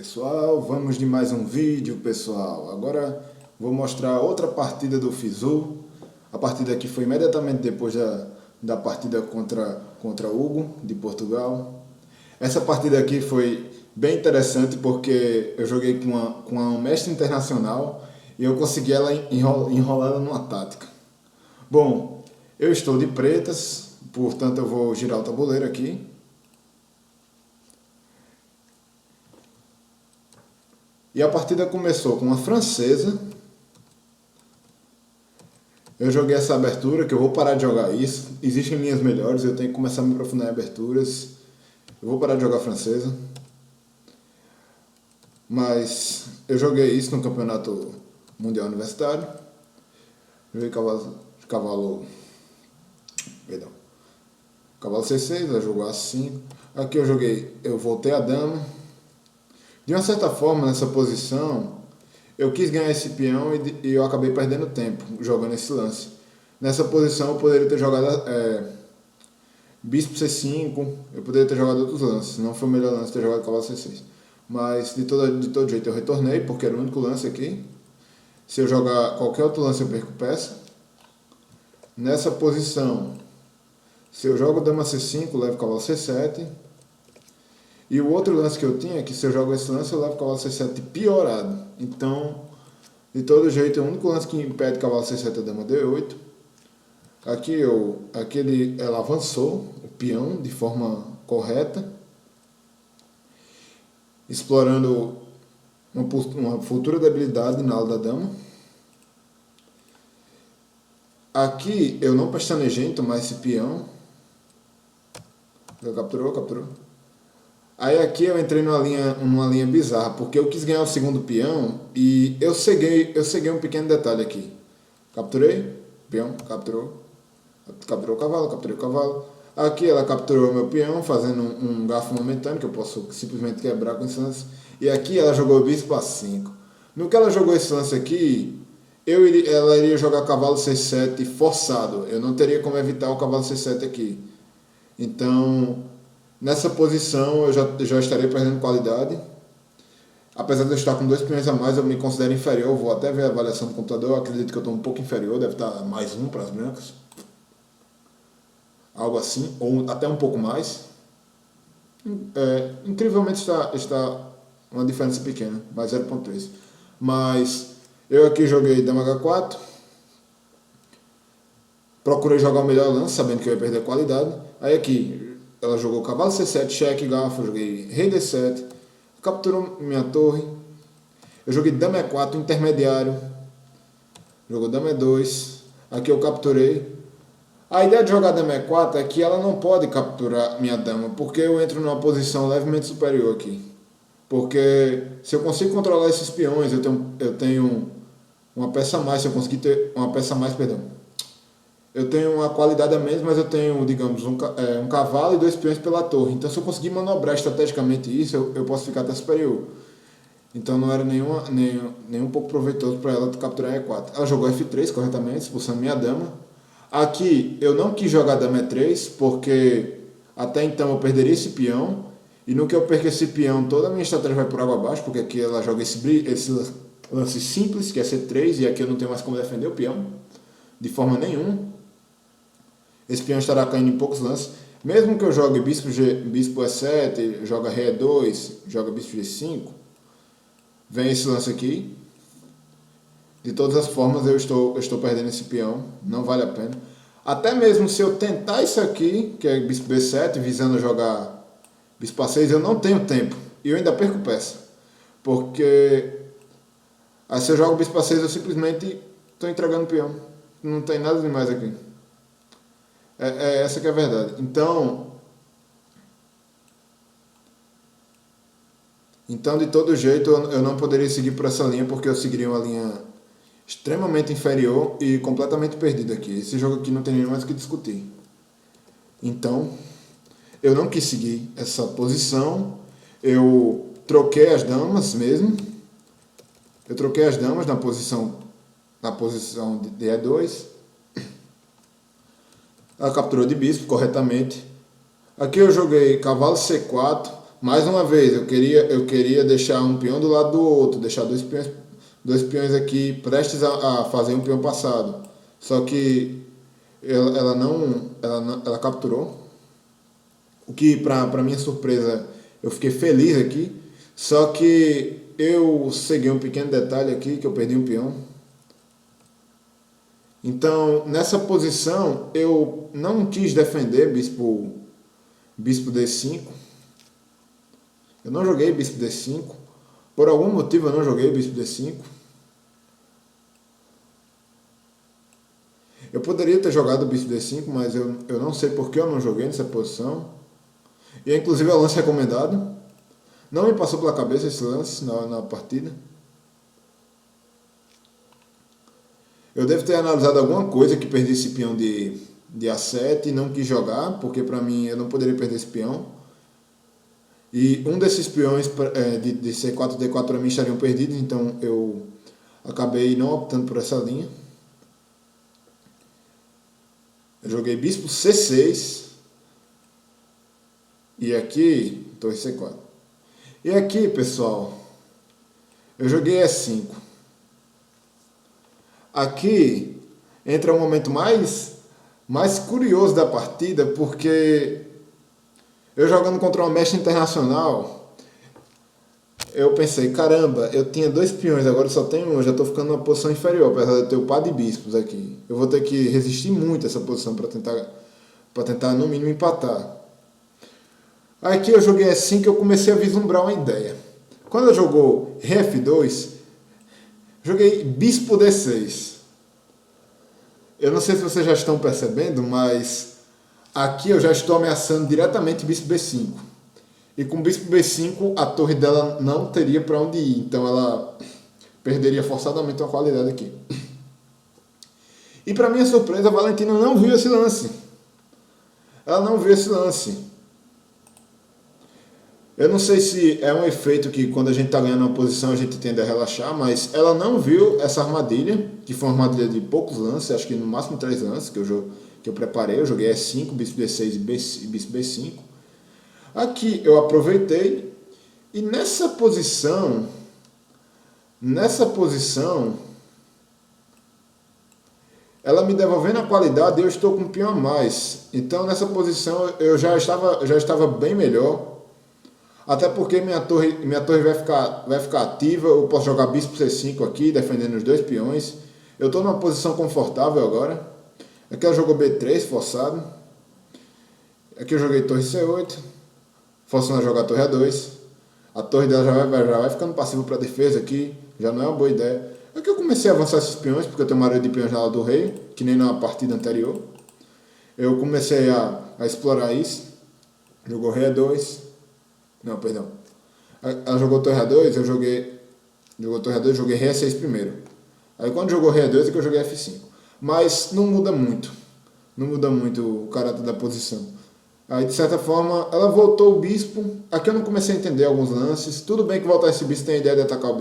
Pessoal, vamos de mais um vídeo, pessoal. Agora vou mostrar outra partida do FISU. A partida que foi imediatamente depois da partida contra Hugo, de Portugal. Essa partida aqui foi bem interessante porque eu joguei com uma mestre internacional e eu consegui ela enrolar ela numa tática. Bom, eu estou de pretas, portanto eu vou girar o tabuleiro aqui. E a partida começou com uma francesa. Eu joguei essa abertura, que eu vou parar de jogar isso. Existem linhas melhores, eu tenho que começar a me aprofundar em aberturas. Eu vou parar de jogar francesa. Mas eu joguei isso no campeonato mundial universitário. Joguei cavalo C6, ela jogou A5. Aqui eu voltei a dama. De uma certa forma, nessa posição, eu quis ganhar esse peão e eu acabei perdendo tempo jogando esse lance. Nessa posição eu poderia ter jogado bispo C5, eu poderia ter jogado outros lances. Não foi o melhor lance ter jogado cavalo C6. Mas de todo jeito eu retornei, porque era o único lance aqui. Se eu jogar qualquer outro lance eu perco peça. Nessa posição, se eu jogo dama C5, levo cavalo C7. E o outro lance que eu tinha é que se eu jogo esse lance eu levo cavalo C7 piorado. Então, de todo jeito, o único lance que impede cavalo C7 é dama D8. Aqui ela avançou o peão de forma correta, explorando uma futura debilidade na ala da dama. Aqui eu não pestanejei em tomar esse peão. Capturou. Aí aqui eu entrei numa linha bizarra, porque eu quis ganhar o segundo peão e eu ceguei um pequeno detalhe aqui. Capturei, peão, capturou o cavalo, capturei o cavalo. Aqui ela capturou o meu peão, fazendo um garfo momentâneo, que eu posso simplesmente quebrar com esse lance. E aqui ela jogou o bispo A5. No que ela jogou esse lance aqui, ela iria jogar cavalo C7 forçado. Eu não teria como evitar o cavalo C7 aqui. Então, nessa posição eu já estarei perdendo qualidade. Apesar de eu estar com 2 peões a mais, eu me considero inferior. Eu vou até ver a avaliação do computador. Eu acredito que eu estou um pouco inferior, deve estar mais 1 para as brancas. Algo assim, ou até um pouco mais. Incrivelmente está uma diferença pequena, mais 0.3. Mas eu aqui joguei dama H4. Procurei jogar o melhor lance, sabendo que eu ia perder a qualidade. Aí aqui ela jogou cavalo C7, cheque, garfo, eu joguei rei D7, capturou minha torre. Eu joguei dama E4, intermediário, jogou dama E2, aqui eu capturei. A ideia de jogar dama E4 é que ela não pode capturar minha dama, porque eu entro numa posição levemente superior aqui. Porque se eu consigo controlar esses peões, eu tenho uma peça a mais, se eu conseguir ter uma peça a mais, perdão. Eu tenho uma qualidade a menos, mas eu tenho, digamos, um cavalo e 2 peões pela torre. Então, se eu conseguir manobrar estrategicamente isso, eu posso ficar até superior. Então, não era nem um pouco proveitoso para ela capturar E4. Ela jogou F3 corretamente, expulsando minha dama. Aqui, eu não quis jogar dama E3, porque até então eu perderia esse peão. E no que eu perco esse peão, toda a minha estratégia vai por água abaixo, porque aqui ela joga esse lance simples, que é C3, e aqui eu não tenho mais como defender o peão, de forma nenhuma. Esse peão estará caindo em poucos lances. Mesmo que eu jogue bispo E7, joga rei E2, joga bispo G5, vem esse lance aqui. De todas as formas eu estou perdendo esse peão, não vale a pena. Até mesmo se eu tentar isso aqui, que é bispo B7, visando jogar bispo A6, eu não tenho tempo. E eu ainda perco peça. Porque aí se eu jogo bispo A6, eu simplesmente estou entregando o peão. Não tem nada demais aqui. Essa que é a verdade. Então, de todo jeito, eu não poderia seguir por essa linha, porque eu seguiria uma linha extremamente inferior e completamente perdida aqui. Esse jogo aqui não tem nem mais o que discutir. Então, eu não quis seguir essa posição. Eu troquei as damas mesmo. Eu troquei as damas na posição de E2. Ela capturou de bispo corretamente. Aqui eu joguei cavalo C4, Mais uma vez, eu queria deixar um peão do lado do outro, deixar dois peões aqui prestes a fazer um peão passado. Só que ela capturou. O que, para minha surpresa, eu fiquei feliz aqui. Só que eu ceguei um pequeno detalhe aqui, que eu perdi um peão. Então, nessa posição, eu não quis defender bispo D5. Eu não joguei bispo D5. Por algum motivo, eu não joguei bispo D5. Eu poderia ter jogado bispo D5, mas eu não sei por que eu não joguei nessa posição. E inclusive é o lance recomendado. Não me passou pela cabeça esse lance na partida. Eu devo ter analisado alguma coisa que perdi esse peão de A7 e não quis jogar, porque para mim eu não poderia perder esse peão. E um desses peões de C4 e D4 para mim estariam perdidos, então eu acabei não optando por essa linha. Eu joguei bispo C6 e aqui torre C4. E aqui, pessoal, eu joguei E5. Aqui entra o momento mais curioso da partida, porque eu jogando contra uma mestre internacional, eu pensei, caramba, eu tinha dois peões, agora só tenho um, eu já estou ficando numa posição inferior, apesar de eu ter o par de bispos aqui. Eu vou ter que resistir muito a essa posição para tentar no mínimo empatar. Aqui eu joguei assim que eu comecei a vislumbrar uma ideia. Quando eu jogou Rei F2, joguei bispo D6. Eu não sei se vocês já estão percebendo, mas aqui eu já estou ameaçando diretamente bispo B5. E com bispo B5 a torre dela não teria para onde ir, então ela perderia forçadamente uma qualidade aqui. E para minha surpresa, a Valentina não viu esse lance. Ela não viu esse lance. Eu não sei se é um efeito que quando a gente está ganhando uma posição a gente tende a relaxar, mas ela não viu essa armadilha, que foi uma armadilha de poucos lances, acho que no máximo 3 lances que eu preparei. Eu joguei E5, bispo D6 e bispo B5. Aqui eu aproveitei e nessa posição ela me devolvendo a qualidade, eu estou com um peão a mais. Então nessa posição eu já estava bem melhor. Até porque minha torre vai ficar ativa, eu posso jogar bispo C5 aqui, defendendo os dois peões. Eu estou numa posição confortável agora. Aqui ela jogou B3 forçado. Aqui eu joguei torre C8, forçando a jogar torre A2. A torre dela já vai ficando passiva para defesa aqui, já não é uma boa ideia. Aqui eu comecei a avançar esses peões, porque eu tenho uma área de peões na ala do rei, que nem na partida anterior. Eu comecei a explorar isso. Jogou rei A2. Não, perdão. Ela jogou torre A2, joguei rei A6 primeiro. Aí quando jogou rei A2 é que eu joguei F5. Mas não muda muito. Não muda muito o caráter da posição. Aí de certa forma ela voltou o bispo. Aqui eu não comecei a entender alguns lances. Tudo bem que voltar esse bispo tem a ideia de atacar o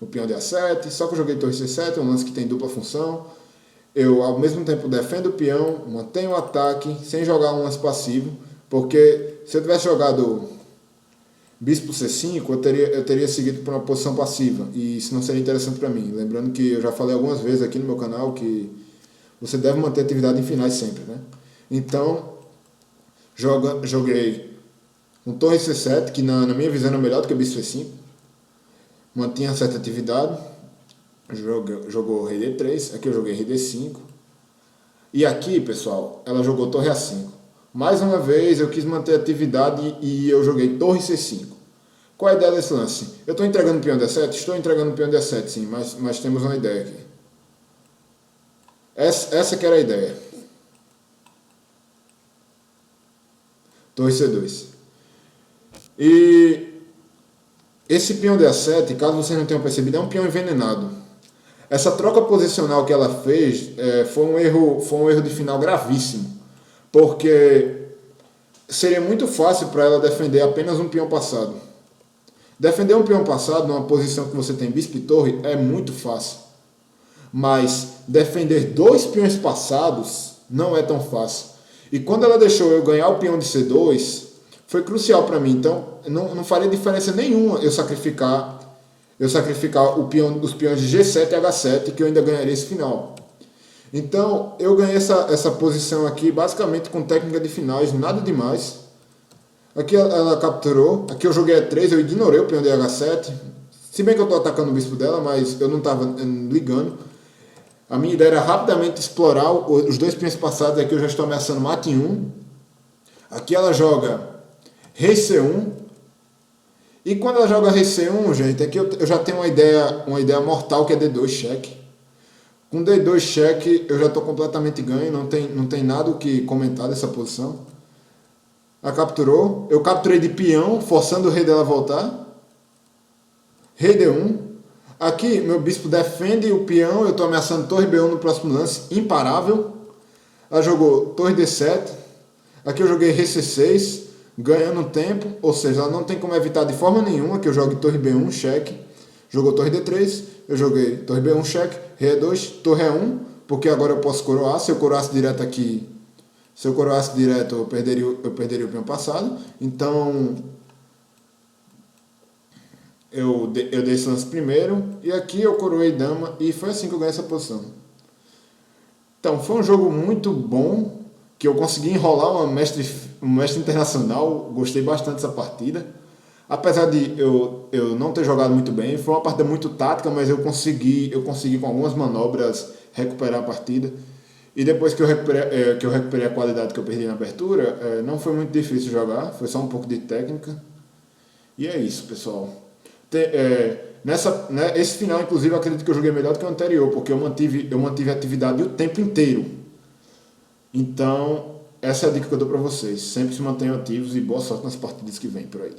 peão de A7. Só que eu joguei torre C7, um lance que tem dupla função. Eu ao mesmo tempo defendo o peão, mantenho o ataque, sem jogar um lance passivo. Porque se eu tivesse jogado bispo C5, eu teria seguido para uma posição passiva. E isso não seria interessante para mim. Lembrando que eu já falei algumas vezes aqui no meu canal que você deve manter atividade em finais sempre, né? Então, joguei um torre C7, que na minha visão era melhor do que bispo C5. Mantinha certa atividade. Jogou rei D3. Aqui eu joguei rei D5. E aqui, pessoal, ela jogou torre A5. Mais uma vez eu quis manter a atividade e eu joguei torre C5. Qual é a ideia desse lance? Eu estou entregando o peão D7? Estou entregando o peão D7, sim, mas temos uma ideia aqui. Essa que era a ideia. Torre C2. E esse peão D7, caso vocês não tenham percebido, é um peão envenenado. Essa troca posicional que ela fez foi um erro de final gravíssimo. Porque seria muito fácil para ela defender apenas um peão passado. Defender um peão passado numa posição que você tem bispo e torre é muito fácil. Mas defender dois peões passados não é tão fácil. E quando ela deixou eu ganhar o peão de C2, foi crucial para mim. Então, não faria diferença nenhuma eu sacrificar os peões de G7 e H7, que eu ainda ganharia esse final. Então, eu ganhei essa posição aqui basicamente com técnica de finais, nada demais. Aqui ela capturou, aqui eu joguei E3, eu ignorei o peão de H7, se bem que eu estou atacando o bispo dela, mas eu não estava ligando. A minha ideia era rapidamente explorar os dois peões passados, aqui eu já estou ameaçando mate em 1. Aqui ela joga rei C1, e quando ela joga rei C1, gente, aqui eu já tenho uma ideia mortal que é D2 cheque. Com D2 cheque eu já estou completamente ganho, não tem nada o que comentar dessa posição. Ela capturou, eu capturei de peão, forçando o rei dela a voltar. Rei D1. Aqui meu bispo defende o peão, eu estou ameaçando torre B1 no próximo lance, imparável. Ela jogou torre D7. Aqui eu joguei rei C6, ganhando tempo, ou seja, ela não tem como evitar de forma nenhuma que eu jogue torre B1, cheque. Jogou torre D3, eu joguei torre B1, cheque, rei E2, torre E1, porque agora eu posso coroar. Se eu coroasse direto aqui, eu perderia o peão passado. Então, eu dei esse lance primeiro, e aqui eu coroei dama, e foi assim que eu ganhei essa posição. Então, foi um jogo muito bom, que eu consegui enrolar um mestre internacional, gostei bastante dessa partida. Apesar de eu não ter jogado muito bem, foi uma partida muito tática, mas eu consegui com algumas manobras recuperar a partida. E depois que eu recuperei a qualidade que eu perdi na abertura, não foi muito difícil jogar, foi só um pouco de técnica. E é isso, pessoal. Esse final, inclusive, eu acredito que eu joguei melhor do que o anterior, porque eu mantive a atividade o tempo inteiro. Então, essa é a dica que eu dou para vocês. Sempre se mantenham ativos e boa sorte nas partidas que vêm por aí.